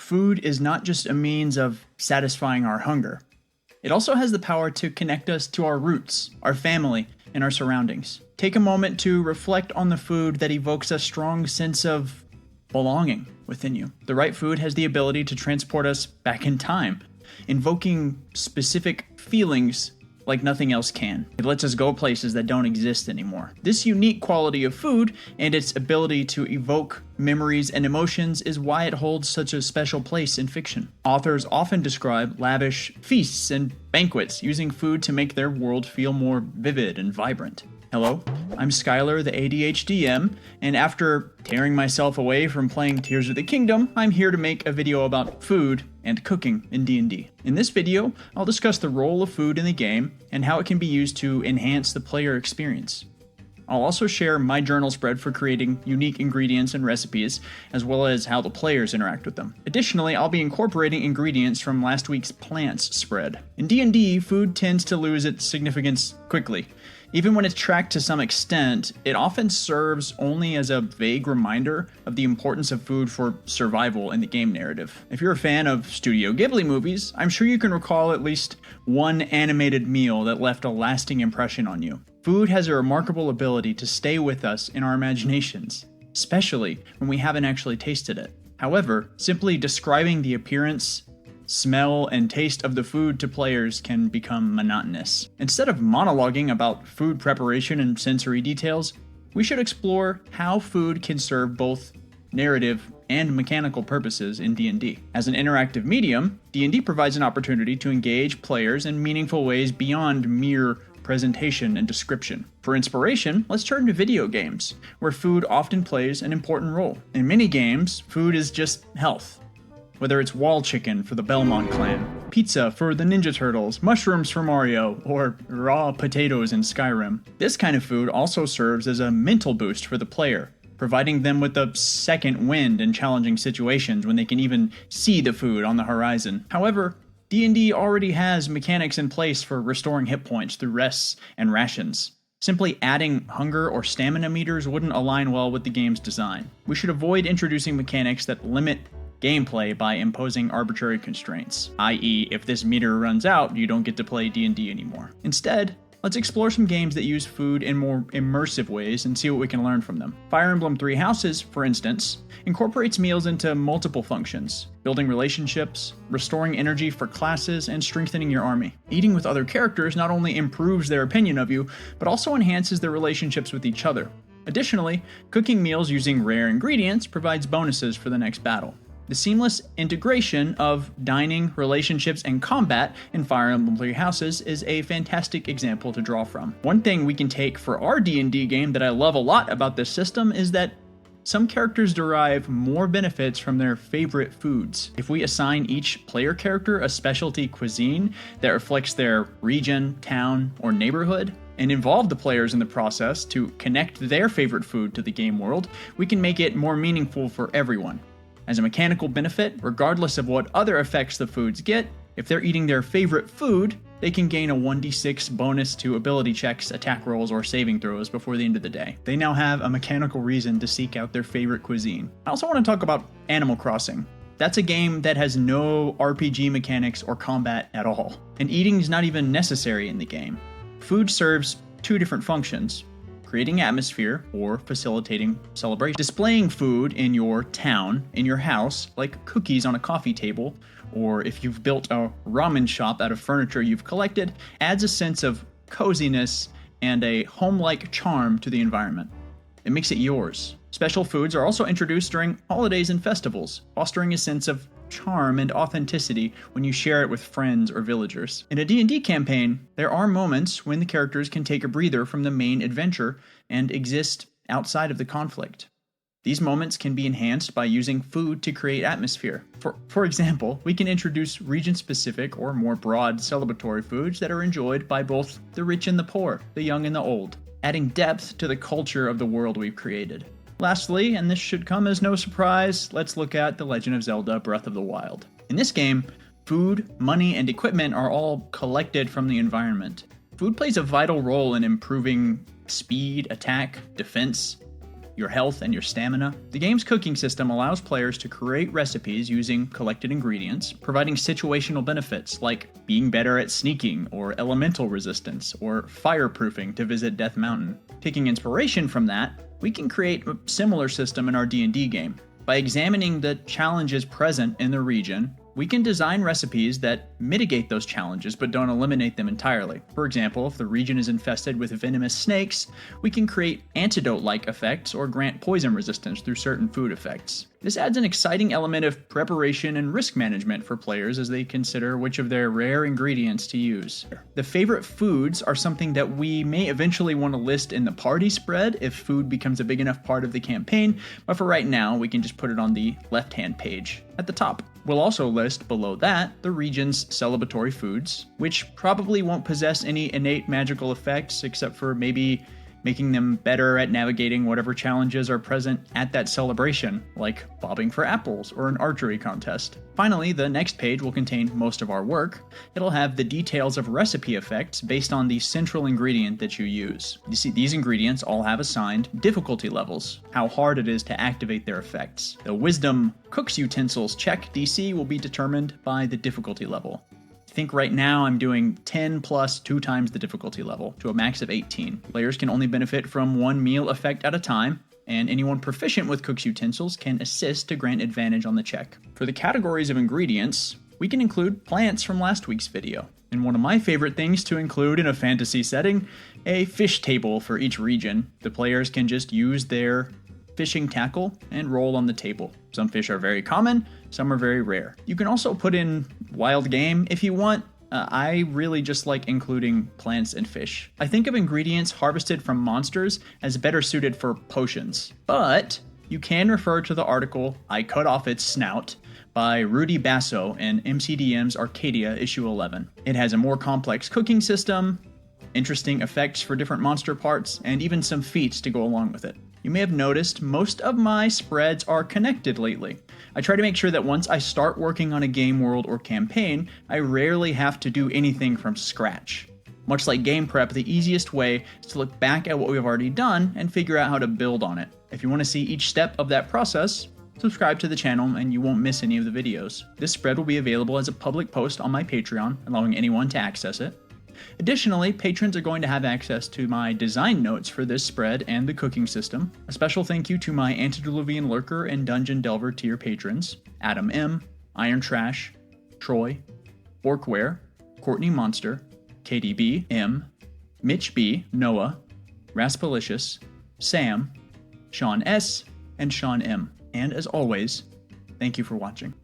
food is not just a means of satisfying our hunger. It also has the power to connect us to our roots, our family, and our surroundings. Take a moment to reflect on the food that evokes a strong sense of belonging within you. The right food has the ability to transport us back in time, invoking specific feelings like nothing else can. It lets us go places that don't exist anymore. This unique quality of food and its ability to evoke memories and emotions is why it holds such a special place in fiction. Authors often describe lavish feasts and banquets using food to make their world feel more vivid and vibrant. Hello, I'm Skele, the ADHDM, and after tearing myself away from playing Tears of the Kingdom, I'm here to make a video about food and cooking in D&D. In this video, I'll discuss the role of food in the game and how it can be used to enhance the player experience. I'll also share my journal spread for creating unique ingredients and recipes, as well as how the players interact with them. Additionally, I'll be incorporating ingredients from last week's plants spread. In D&D, food tends to lose its significance quickly. Even when it's tracked to some extent, it often serves only as a vague reminder of the importance of food for survival in the game narrative. If you're a fan of Studio Ghibli movies, I'm sure you can recall at least one animated meal that left a lasting impression on you. Food has a remarkable ability to stay with us in our imaginations, especially when we haven't actually tasted it. However, simply describing the appearance, smell, and taste of the food to players can become monotonous. Instead of monologuing about food preparation and sensory details, we should explore how food can serve both narrative and mechanical purposes in D&D. As an interactive medium, D&D provides an opportunity to engage players in meaningful ways beyond mere presentation and description. For inspiration, let's turn to video games, where food often plays an important role. In many games, food is just health. Whether it's wall chicken for the Belmont clan, pizza for the Ninja Turtles, mushrooms for Mario, or raw potatoes in Skyrim. This kind of food also serves as a mental boost for the player, providing them with a second wind in challenging situations when they can even see the food on the horizon. However, D&D already has mechanics in place for restoring hit points through rests and rations. Simply adding hunger or stamina meters wouldn't align well with the game's design. We should avoid introducing mechanics that limit gameplay by imposing arbitrary constraints, i.e., if this meter runs out, you don't get to play D&D anymore. Instead, let's explore some games that use food in more immersive ways and see what we can learn from them. Fire Emblem Three Houses, for instance, incorporates meals into multiple functions, building relationships, restoring energy for classes, and strengthening your army. Eating with other characters not only improves their opinion of you, but also enhances their relationships with each other. Additionally, cooking meals using rare ingredients provides bonuses for the next battle. The seamless integration of dining, relationships, and combat in Fire Emblem Three Houses is a fantastic example to draw from. One thing we can take for our D&D game that I love a lot about this system is that some characters derive more benefits from their favorite foods. If we assign each player character a specialty cuisine that reflects their region, town, or neighborhood, and involve the players in the process to connect their favorite food to the game world, we can make it more meaningful for everyone. As a mechanical benefit, regardless of what other effects the foods get, if they're eating their favorite food, they can gain a 1d6 bonus to ability checks, attack rolls, or saving throws before the end of the day. They now have a mechanical reason to seek out their favorite cuisine. I also want to talk about Animal Crossing. That's a game that has no RPG mechanics or combat at all, and eating is not even necessary in the game. Food serves two different functions: creating atmosphere or facilitating celebration. Displaying food in your town, in your house, like cookies on a coffee table, or if you've built a ramen shop out of furniture you've collected, adds a sense of coziness and a home-like charm to the environment. It makes it yours. Special foods are also introduced during holidays and festivals, fostering a sense of charm and authenticity when you share it with friends or villagers. In a D&D campaign, there are moments when the characters can take a breather from the main adventure and exist outside of the conflict. These moments can be enhanced by using food to create atmosphere. For example, we can introduce region-specific or more broad celebratory foods that are enjoyed by both the rich and the poor, the young and the old, adding depth to the culture of the world we've created. Lastly, and this should come as no surprise, let's look at The Legend of Zelda: Breath of the Wild. In this game, food, money, and equipment are all collected from the environment. Food plays a vital role in improving speed, attack, defense. your health, and your stamina. The game's cooking system allows players to create recipes using collected ingredients, providing situational benefits like being better at sneaking, or elemental resistance, or fireproofing to visit Death Mountain. Taking inspiration from that, we can create a similar system in our D&D game. By examining the challenges present in the region, we can design recipes that mitigate those challenges but don't eliminate them entirely. For example, if the region is infested with venomous snakes, we can create antidote-like effects or grant poison resistance through certain food effects. This adds an exciting element of preparation and risk management for players as they consider which of their rare ingredients to use. The favorite foods are something that we may eventually want to list in the party spread if food becomes a big enough part of the campaign, but for right now, we can just put it on the left-hand page at the top. We'll also list below that the region's celebratory foods, which probably won't possess any innate magical effects except for maybe making them better at navigating whatever challenges are present at that celebration, like bobbing for apples or an archery contest. Finally, the next page will contain most of our work. It'll have the details of recipe effects based on the central ingredient that you use. You see, these ingredients all have assigned difficulty levels, how hard it is to activate their effects. The Wisdom Cooks Utensils check DC will be determined by the difficulty level. I think right now I'm doing 10 plus 2 times the difficulty level to a max of 18. Players can only benefit from one meal effect at a time, and anyone proficient with Cook's Utensils can assist to grant advantage on the check. For the categories of ingredients, we can include plants from last week's video. And one of my favorite things to include in a fantasy setting, a fish table for each region. The players can just use their fishing tackle and roll on the table. Some fish are very common, some are very rare. You can also put in wild game if you want. I really just like including plants and fish. I think of ingredients harvested from monsters as better suited for potions, but you can refer to the article "I Cut Off Its Snout" by Rudy Basso in MCDM's Arcadia issue 11. It has a more complex cooking system, interesting effects for different monster parts, and even some feats to go along with it. You may have noticed most of my spreads are connected lately. I try to make sure that once I start working on a game world or campaign, I rarely have to do anything from scratch. Much like game prep, the easiest way is to look back at what we've already done and figure out how to build on it. If you want to see each step of that process, subscribe to the channel and you won't miss any of the videos. This spread will be available as a public post on my Patreon, allowing anyone to access it. Additionally, patrons are going to have access to my design notes for this spread and the cooking system. A special thank you to my Antediluvian Lurker and Dungeon Delver tier patrons: Adam M, IronTrash, Troy, Borkware, Courtney Monster, KDB M, Mitch B, Noah, Raspilicious, Sam, Shawn S, and Shawn M. And as always, thank you for watching.